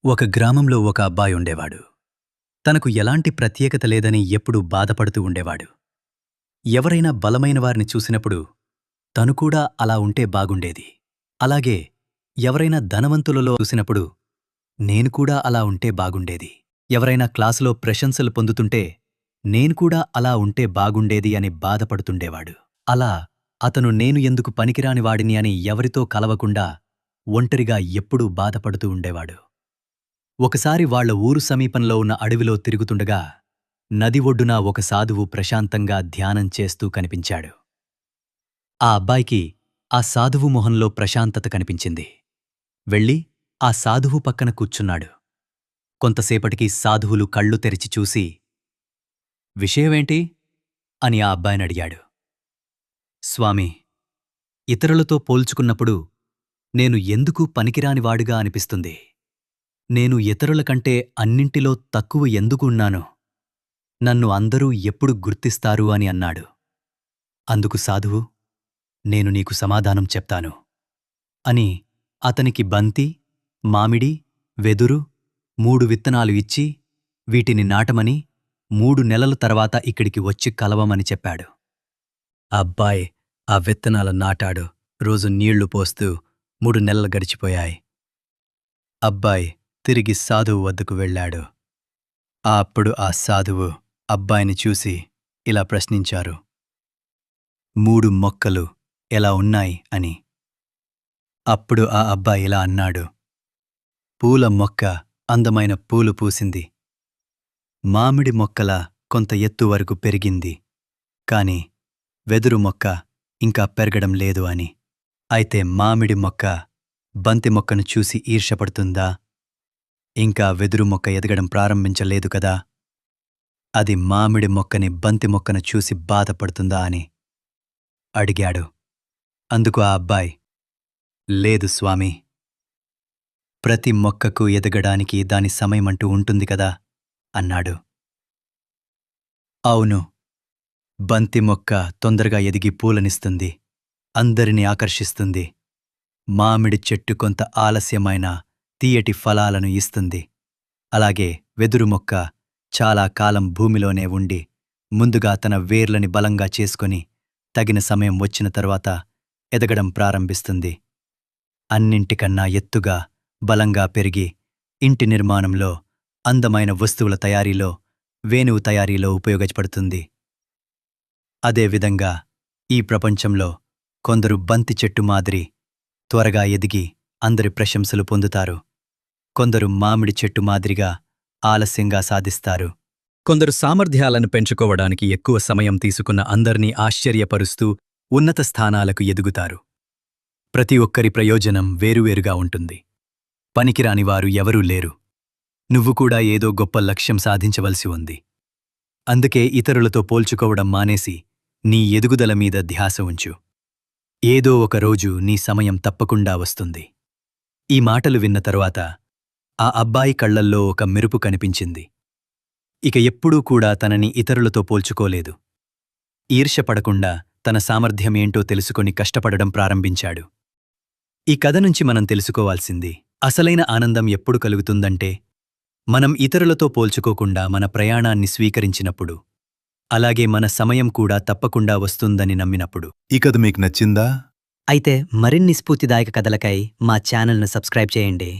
ఒక గ్రామంలో ఒక అబ్బాయి ఉండేవాడు. తనకు ఎలాంటి ప్రత్యేకత లేదని ఎప్పుడూ బాధపడుతూ ఉండేవాడు. ఎవరైనా బలమైన వారిని చూసినప్పుడు తను కూడా అలా ఉంటే బాగుండేది. అలాగే ఎవరైనా ధనవంతులలో చూసినప్పుడు నేను కూడా అలా ఉంటే బాగుండేది. ఎవరైనా క్లాసులో ప్రశంసలు పొందుతుంటే నేను కూడా అలా ఉంటే బాగుండేది అని బాధపడుతుండేవాడు. అలా అతను నేను ఎందుకు పనికిరాని వాడిని అని ఎవరితో కలవకుండా ఒంటరిగా ఎప్పుడూ బాధపడుతూ ఉండేవాడు. ఒకసారి వాళ్ళ ఊరు సమీపంలో ఉన్న అడవిలో తిరుగుతుండగా నది ఒడ్డున ఒక సాధువు ప్రశాంతంగా ధ్యానం చేస్తూ కనిపించాడు. ఆ అబ్బాయికి ఆ సాధువు మొహంలో ప్రశాంతత కనిపించింది. వెళ్ళి ఆ సాధువు పక్కన కూర్చున్నాడు. కొంతసేపటికి సాధువులు కళ్ళు తెరిచి చూసి, విషయమేంటి అని ఆ అబ్బాయినడిగాడు. స్వామీ, ఇతరులతో పోల్చుకున్నప్పుడు నేను ఎందుకు పనికిరానివాడుగా అనిపిస్తుంది. నేను ఇతరుల కంటే అన్నింటిలో తక్కువ ఎందుకు ఉన్నాను. నన్ను అందరూ ఎప్పుడు గుర్తిస్తారు అని అన్నాడు. అందుకు సాధువు, నేను నీకు సమాధానం చెప్తాను అని అతనికి బంతి, మామిడి, వెదురు 3 విత్తనాలు ఇచ్చి వీటిని నాటమని 3 నెలల తర్వాత ఇక్కడికి వచ్చి కలవమని చెప్పాడు. ఆ అబ్బాయి ఆ విత్తనాల నాటాడు. రోజు నీళ్లు పోస్తూ 3 నెలలు గడిచిపోయాయి. అబ్బాయి తిరిగి సాధువు వద్దకు వెళ్ళాడు. అప్పుడు ఆ సాధువు అబ్బాయిని చూసి ఇలా ప్రశ్నించారు, 3 మొక్కలు ఎలా ఉన్నాయి అని. అప్పుడు ఆ అబ్బాయి ఇలా అన్నాడు, పూల మొక్క అందమైన పూలు పూసింది. మామిడి మొక్కల కొంత ఎత్తు వరకు పెరిగింది. కాని వెదురు మొక్క ఇంకా పెరగడం లేదు అని. అయితే మామిడి మొక్క బంతి మొక్కను చూసి ఈర్ష్యపడుతుందా? ఇంకా వెదురు మొక్క ఎదగడం ప్రారంభించలేదు కదా. అది మామిడి మొక్కని బంతి మొక్కను చూసి బాధపడుతుందా అని అడిగాడు. అందుకు ఆ అబ్బాయి, లేదు స్వామీ, ప్రతి మొక్కకు ఎదగడానికి దాని సమయమంటూ ఉంటుంది కదా అన్నాడు. అవును, బంతి మొక్క తొందరగా ఎదిగి పూలనిస్తుంది, అందరినీ ఆకర్షిస్తుంది. మామిడి చెట్టు కొంత ఆలస్యమైన తీయటి ఫలాలను ఇస్తుంది. అలాగే వెదురు మొక్క చాలా కాలం భూమిలోనే ఉండి ముందుగా తన వేర్లని బలంగా చేసుకొని తగిన సమయం వచ్చిన తర్వాత ఎదగడం ప్రారంభిస్తుంది. అన్నింటికన్నా ఎత్తుగా బలంగా పెరిగి ఇంటి నిర్మాణంలో, అందమైన వస్తువుల తయారీలో, వేణువు తయారీలో ఉపయోగపడుతుంది. అదేవిధంగా ఈ ప్రపంచంలో కొందరు బంతి చెట్టు మాదిరి త్వరగా ఎదిగి అందరి ప్రశంసలు పొందుతారు. కొందరు మామిడి చెట్టు మాదిరిగా ఆలస్యంగా సాధిస్తారు. కొందరు సామర్థ్యాలను పెంచుకోవడానికి ఎక్కువ సమయం తీసుకున్న అందర్నీ ఆశ్చర్యపరుస్తూ ఉన్నత స్థానాలకు ఎదుగుతారు. ప్రతి ఒక్కరి ప్రయోజనం వేరువేరుగా ఉంటుంది. పనికిరానివారు ఎవరూ లేరు. నువ్వు కూడా ఏదో గొప్ప లక్ష్యం సాధించవలసి ఉంది. అందుకే ఇతరులతో పోల్చుకోవడం మానేసి నీ ఎదుగుదల మీద ధ్యాస ఉంచు. ఏదో ఒక రోజు నీ సమయం తప్పకుండా వస్తుంది. ఈ మాటలు విన్న తరువాత ఆ అబ్బాయి కళ్లల్లో ఒక మెరుపు కనిపించింది. ఇక ఎప్పుడూ కూడా తనని ఇతరులతో పోల్చుకోలేదు. ఈర్ష్యపడకుండా తన సామర్థ్యమేంటో తెలుసుకొని కష్టపడడం ప్రారంభించాడు. ఈ కథ నుంచి మనం తెలుసుకోవాల్సింది, అసలైన ఆనందం ఎప్పుడు కలుగుతుందంటే మనం ఇతరులతో పోల్చుకోకుండా మన ప్రయాణాన్ని స్వీకరించినప్పుడు, అలాగే మన సమయం కూడా తప్పకుండా వస్తుందని నమ్మినప్పుడు. ఈ కథ మీకు నచ్చిందా? అయితే మరిన్ని స్ఫూర్తిదాయక కథలకై మా ఛానల్ను సబ్స్క్రైబ్ చేయండి.